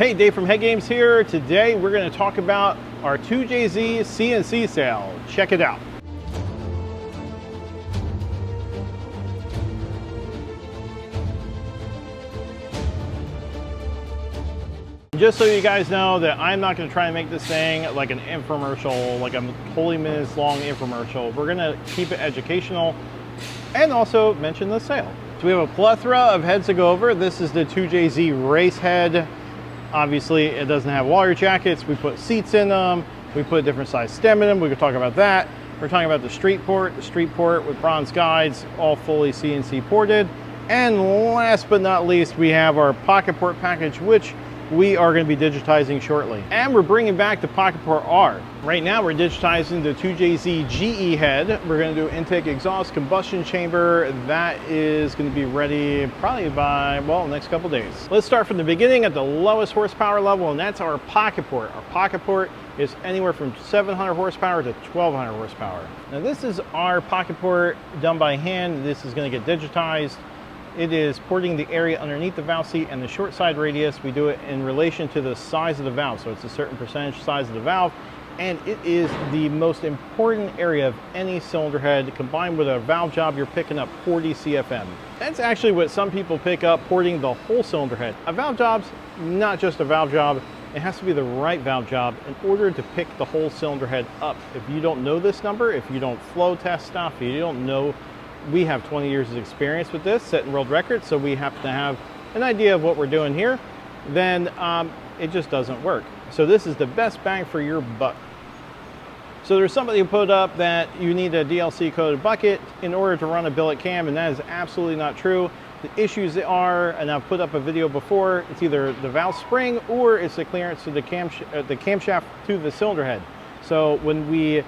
Hey, Dave from HeadGames here. Today we're going to talk about our 2JZ CNC sale. Check it out. Just so you guys know that I'm not going to try and make this thing like an infomercial, like a 20 minutes long infomercial. We're going to keep it educational and also mention the sale. So we have a plethora of heads to go over. This is the 2JZ race head. Obviously, it doesn't have water jackets. We put seats in them. We put a different size stem in them. We could talk about that. We're talking about the street port with bronze guides, all fully CNC ported. And last but not least, we have our pocket port package, which we are going to be digitizing shortly. And we're bringing back the Pocket Port R. Right now we're digitizing the 2JZ GE head. We're going to do intake exhaust combustion chamber. That is going to be ready probably by, well, the next couple days. Let's start from the beginning at the lowest horsepower level, and that's our Pocket Port. Our Pocket Port is anywhere from 700 horsepower to 1200 horsepower. Now this is our Pocket Port done by hand. This is going to get digitized. It is porting the area underneath the valve seat and the short side radius. We do it in relation to the size of the valve, so it's a certain percentage size of the valve, and it is the most important area of any cylinder head. Combined with a valve job, you're picking up 40 CFM. That's actually what some people pick up porting the whole cylinder head. A valve job's not just a valve job, it has to be the right valve job in order to pick the whole cylinder head up. If you don't know this number, if you don't flow test stuff, if you don't know, we have 20 years of experience with this, setting world records, so we have to have an idea of what we're doing here, then it just doesn't work. So this is the best bang for your buck. So there's somebody who put up that you need a DLC coded bucket in order to run a billet cam, and that is absolutely not true. The issues are, and I've put up a video before, it's either the valve spring or it's the clearance to the camshaft to the cylinder head. So when we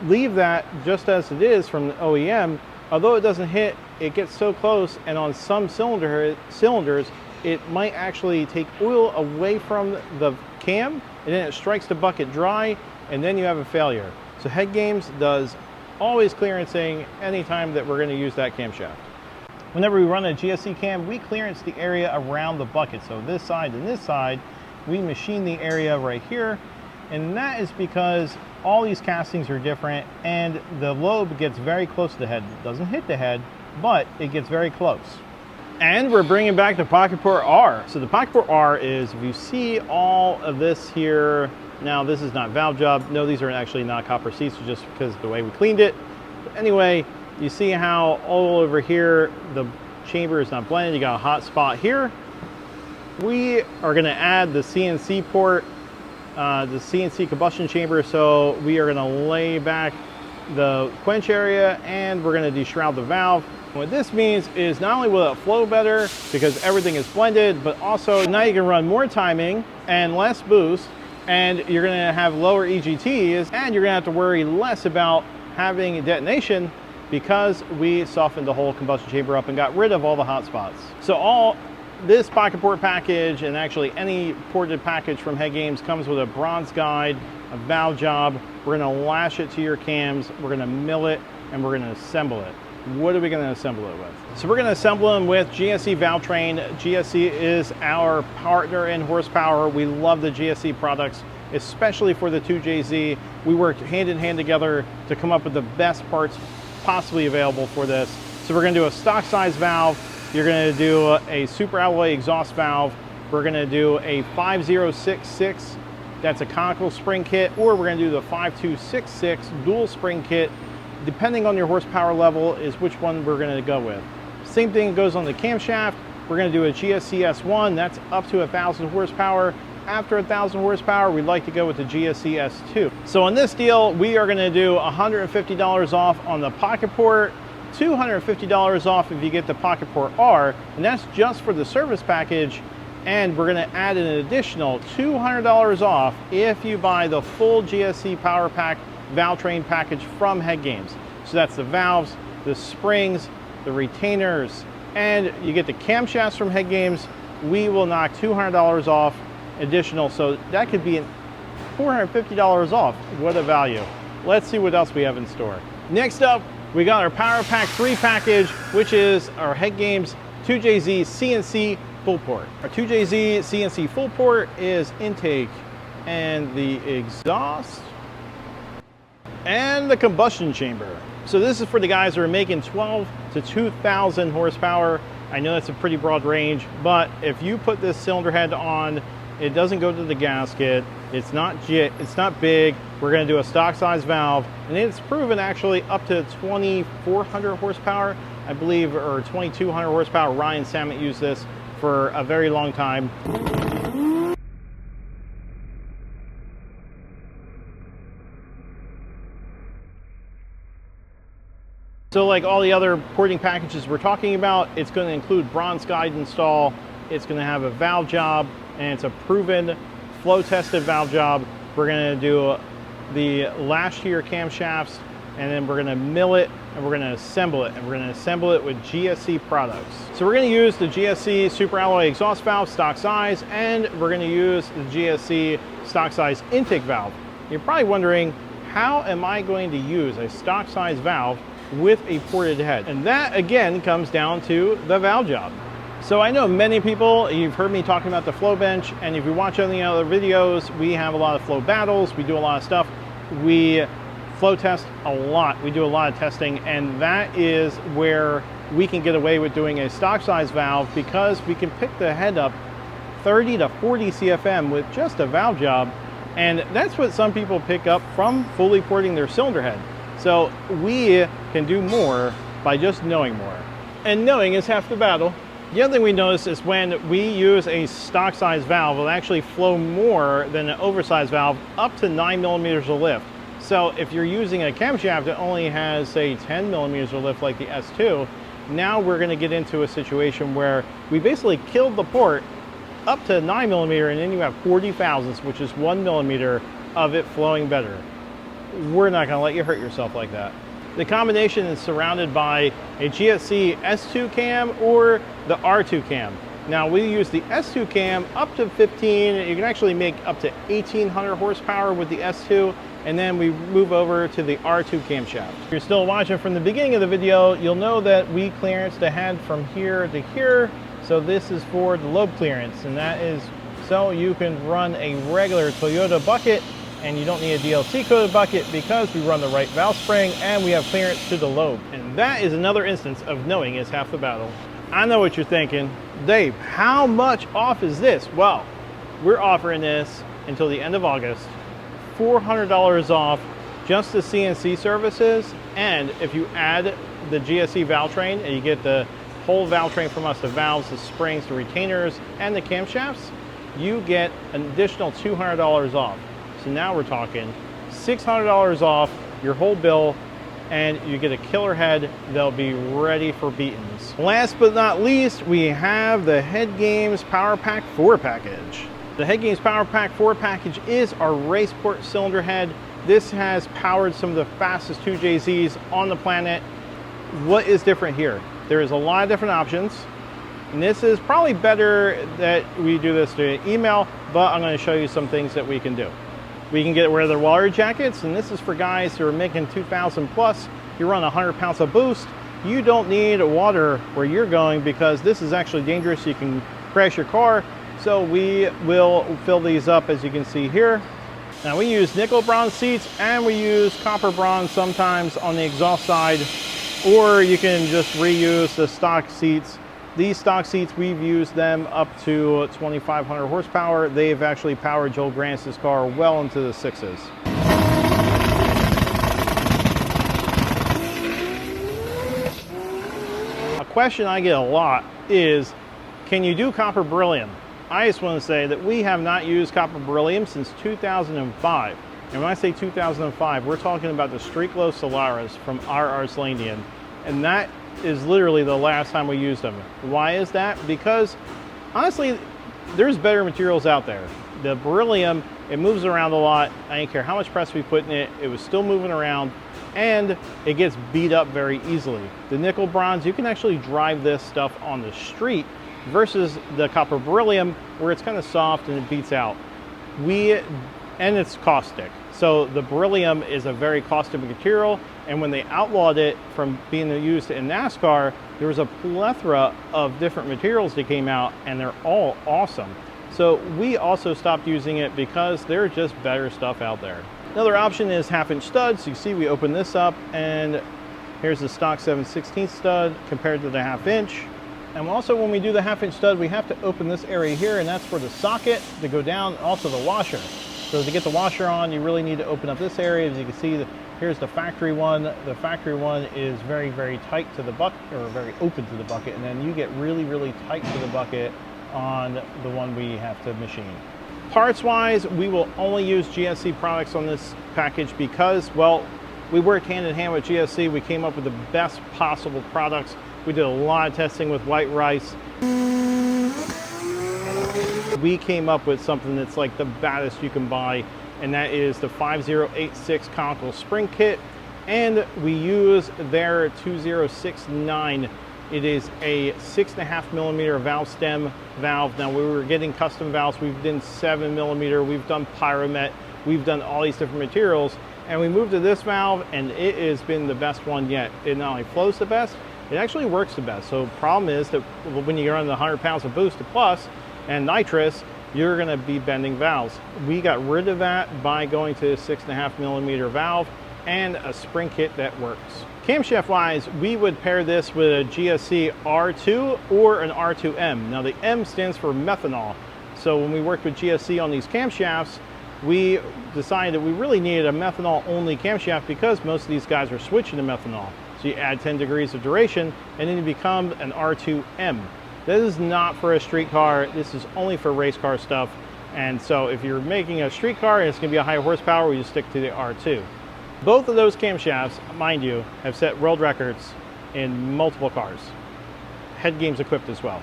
leave that just as it is from the OEM, although it doesn't hit, it gets so close, and on some cylinders, it might actually take oil away from the cam, and then it strikes the bucket dry, and then you have a failure. So HeadGames does always clearancing anytime that we're going to use that camshaft. Whenever we run a GSC cam, we clearance the area around the bucket. So this side and this side, we machine the area right here, and that is because all these castings are different, and the lobe gets very close to the head. It doesn't hit the head, but it gets very close. And we're bringing back the Pocket Port R. So the Pocket Port R is, if you see all of this here, now this is not valve job. No, these are actually not copper seats, just because of the way we cleaned it. But anyway, you see how all over here, the chamber is not blended. You got a hot spot here. We are gonna add the CNC port, the CNC combustion chamber, so we are going to lay back the quench area and we're going to deshroud the valve. What this means is not only will it flow better because everything is blended, but also now you can run more timing and less boost, and you're going to have lower EGTs, and you're going to have to worry less about having a detonation because we softened the whole combustion chamber up and got rid of all the hot spots. So this Pocket Port package, and actually any ported package from HeadGames, comes with a bronze guide, a valve job. We're going to lash it to your cams, we're going to mill it, and we're going to assemble it. What are we going to assemble it with? So we're going to assemble them with GSC Valve Train. GSC is our partner in horsepower. We love the GSC products, especially for the 2JZ. We worked hand in hand together to come up with the best parts possibly available for this. So we're going to do a stock size valve. You're going to do a super alloy exhaust valve. We're going to do a 5066, that's a conical spring kit, or we're going to do the 5266 dual spring kit. Depending on your horsepower level is which one we're going to go with. Same thing goes on the camshaft. We're going to do a GSC S1, that's up to 1,000 horsepower. After 1,000 horsepower, we'd like to go with the GSC S2. So on this deal, we are going to do $150 off on the Pocket Port, $250 off if you get the Pocket Port R, and that's just for the service package, and we're going to add an additional $200 off if you buy the full GSC Power Pack Valve Train package from HeadGames. So that's the valves, the springs, the retainers, and you get the camshafts from HeadGames. We will knock $200 off additional, so that could be $450 off. What a value. Let's see what else we have in store. Next up, we got our Power Pack 3 package, which is our HeadGames 2JZ CNC full port. Our 2JZ CNC full port is intake and the exhaust and the combustion chamber. So this is for the guys that are making 12 to 2,000 horsepower. I know that's a pretty broad range, but if you put this cylinder head on, it doesn't go to the gasket. It's not big. We're going to do a stock size valve, and it's proven actually up to 2,400 horsepower, I believe, or 2,200 horsepower. Ryan Samet used this for a very long time. So like all the other porting packages we're talking about, it's going to include bronze guide install. It's going to have a valve job, and it's a proven flow tested valve job. We're going to do the last year camshafts, and then we're going to mill it, and we're going to assemble it, and we're going to assemble it with GSC products. So we're going to use the GSC super alloy exhaust valve stock size, and we're going to use the GSC stock size intake valve. You're probably wondering, how am I going to use a stock size valve with a ported head? And that again comes down to the valve job. So I know many people, you've heard me talking about the flow bench, and if you watch any other videos, we have a lot of flow battles, we do a lot of stuff. We flow test a lot, we do a lot of testing, and that is where we can get away with doing a stock size valve, because we can pick the head up 30 to 40 CFM with just a valve job, and that's what some people pick up from fully porting their cylinder head. So we can do more by just knowing more. And knowing is half the battle. The other thing we notice is when we use a stock size valve, it'll actually flow more than an oversized valve, up to 9 millimeters of lift. So if you're using a camshaft that only has, say, 10 millimeters of lift like the S2, now we're going to get into a situation where we basically killed the port up to 9 millimeter, and then you have 40 thousandths, which is 1 millimeter of it flowing better. We're not going to let you hurt yourself like that. The combination is surrounded by a GSC S2 cam or the R2 cam. Now we use the S2 cam up to 15. You can actually make up to 1,800 horsepower with the S2, and then we move over to the R2 camshaft. If you're still watching from the beginning of the video, you'll know that we clearance the head from here to here. So this is for the lobe clearance, and that is so you can run a regular Toyota bucket, and you don't need a DLC coated bucket because we run the right valve spring and we have clearance to the lobe. And that is another instance of knowing is half the battle. I know what you're thinking. Dave, how much off is this? Well, we're offering this until the end of August. $400 off just the CNC services, and if you add the GSC valve train and you get the whole valve train from us, the valves, the springs, the retainers, and the camshafts, you get an additional $200 off. So now we're talking $600 off your whole bill, and you get a killer head that'll be ready for beatings. Last but not least, we have the HeadGames Power Pack 4 package. The HeadGames Power Pack 4 package is our raceport cylinder head. This has powered some of the fastest 2JZs on the planet. What is different here? There is a lot of different options, and this is probably better that we do this to email, but I'm going to show you some things that we can do. We can get rid of the water jackets, and this is for guys who are making 2,000 plus. You run 100 pounds of boost. You don't need water where you're going because this is actually dangerous. You can crash your car. So we will fill these up, as you can see here. Now we use nickel bronze seats, and we use copper bronze sometimes on the exhaust side, or you can just reuse the stock seats. These stock seats, we've used them up to 2,500 horsepower. They've actually powered Joel Grant's car well into the 6s. A question I get a lot is, can you do copper beryllium? I just want to say that we have not used copper beryllium since 2005. And when I say 2005, we're talking about the Streetglow Solaris from our Arslanian. And that is literally the last time we used them. Why is that? Because honestly, there's better materials out there. The beryllium, it moves around a lot. I didn't care how much press we put in it, it was still moving around, and it gets beat up very easily. The nickel bronze, you can actually drive this stuff on the street versus the copper beryllium, where it's kind of soft and it beats out. and it's caustic. So the beryllium is a very caustic material, and when they outlawed it from being used in NASCAR, there was a plethora of different materials that came out, and they're all awesome. So we also stopped using it because there's just better stuff out there. Another option is 1/2-inch studs. So you see we open this up, and here's the stock 7/16 stud compared to the 1/2-inch. And also when we do the 1/2-inch stud, we have to open this area here, and that's for the socket to go down, also the washer. So to get the washer on, you really need to open up this area. As you can see, here's the factory one. The factory one is very, very tight to the bucket, or very open to the bucket, and then you get really, really tight to the bucket on the one we have to machine. Parts-wise, we will only use GSC products on this package because, well, we worked hand in hand with GSC. We came up with the best possible products. We did a lot of testing with white rice. We came up with something that's like the baddest you can buy, and that is the 5086 conical spring kit, and we use their 2069. It is a 6.5mm valve stem valve. Now we were getting custom valves. We've done 7mm, we've done Pyromet, we've done all these different materials, and we moved to this valve, and it has been the best one yet. It not only flows the best, it actually works the best. So the problem is that when you run the 100 pounds of boost to plus and nitrous, you're gonna be bending valves. We got rid of that by going to a 6.5mm valve and a spring kit that works. Camshaft wise, we would pair this with a GSC R2 or an R2M. Now the M stands for methanol. So when we worked with GSC on these camshafts, we decided that we really needed a methanol only camshaft because most of these guys are switching to methanol. So you add 10 degrees of duration and then you become an R2M. This is not for a street car. This is only for race car stuff. And so if you're making a street car and it's gonna be a high horsepower, we just stick to the R2. Both of those camshafts, mind you, have set world records in multiple cars. HeadGames equipped as well.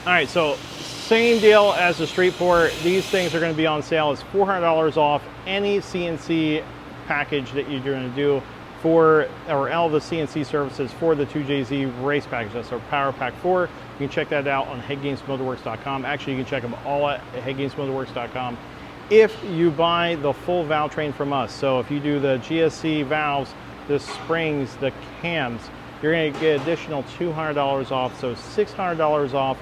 All right, so same deal as the Street Port. These things are gonna be on sale. It's $400 off any CNC package that you're gonna do for, or all the CNC services for the 2JZ race package. That's our Power Pack 4. You can check that out on HeadGamesMotorworks.com. Actually, you can check them all at HeadGamesMotorworks.com if you buy the full valve train from us. So if you do the GSC valves, the springs, the cams, you're gonna get additional $200 off, so $600 off.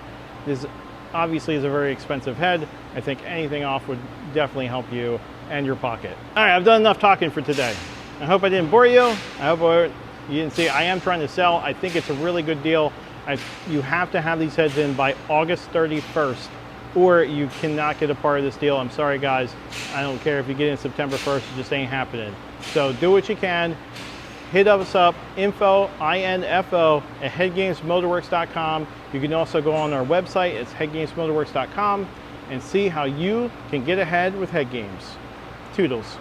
This obviously is a very expensive head. I think anything off would definitely help you and your pocket. All right, I've done enough talking for today. I hope I didn't bore you. I hope you didn't see. I am trying to sell. I think it's a really good deal. You have to have these heads in by August 31st, or you cannot get a part of this deal. I'm sorry, guys. I don't care if you get in September 1st. It just ain't happening. So do what you can. Hit us up, info, I-N-F-O, at HeadGamesMotorworks.com. You can also go on our website. It's HeadGamesMotorworks.com and see how you can get ahead with HeadGames. Toodles.